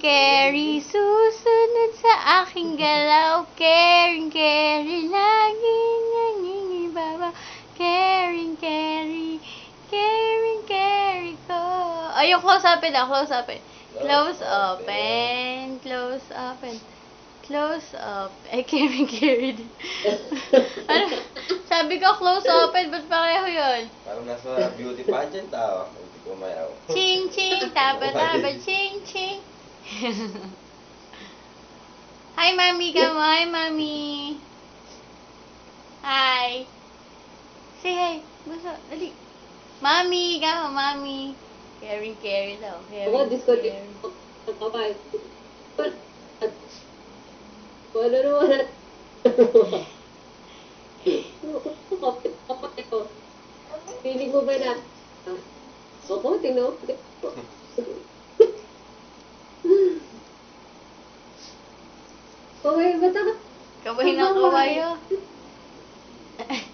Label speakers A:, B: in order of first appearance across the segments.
A: carry, susunod sa aking galaw. Caring, carry, laging nangingibabaw. Caring, carry, caring, carry ko. Ay, yung close open na, close open. Close open, close open. Close up. Ay, caring, carry din. Ano? Sabi ko close open, ba't pareho yun?
B: Parang nasa beauty pageant hindi ko mayaw.
A: Ching, ching, taba, taba, ching, ching. Hi, mami ka mo. Hi, mami. Hi. Say hi. Gusto, dali. Mami ka mo, mami. Caring, carry daw.
C: Ako,
A: Caring,
C: Discord.
A: carry.
C: Kapay. Wala naman. Kapay ko. Feeling mo ba na? Ako, tingnan ko. Okay, bata ka.
A: Kabahin ng kawayo.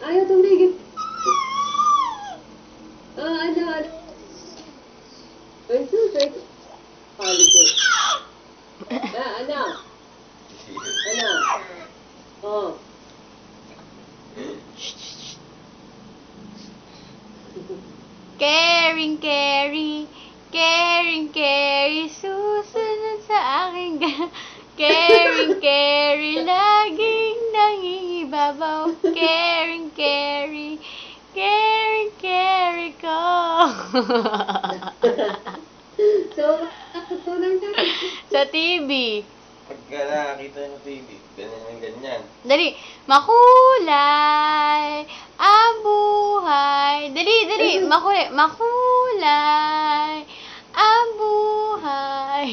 C: Ayaw tumigil. Ano. Ay, sus. Pali ko. Ano? Oh.
A: Caring, carry, caring, carry, susunod sa aking caring, carry, laging nangingibabaw. Caring, carry, caring, carry ko.
C: So, nakatutunan ka.
A: Sa TV.
B: Pagka nakakita ng TV, ganyan.
A: Dali. Makulay ang buhay. Dali. Makulay. Makulay ang buhay.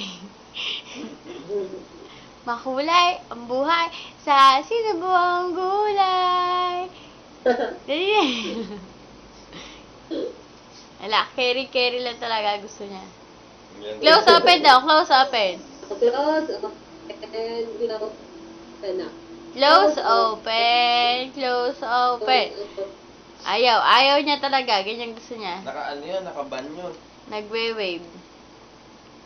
A: Makulay ang buhay sa sinubuang gulay. Dali. Wala, carry lang talaga gusto niya. Close open daw, close open.
C: Close. And, na.
A: Close open. Ayaw niya talaga, ganyan gusto niya.
B: Naka-ban yun.
A: Nagwe-wave.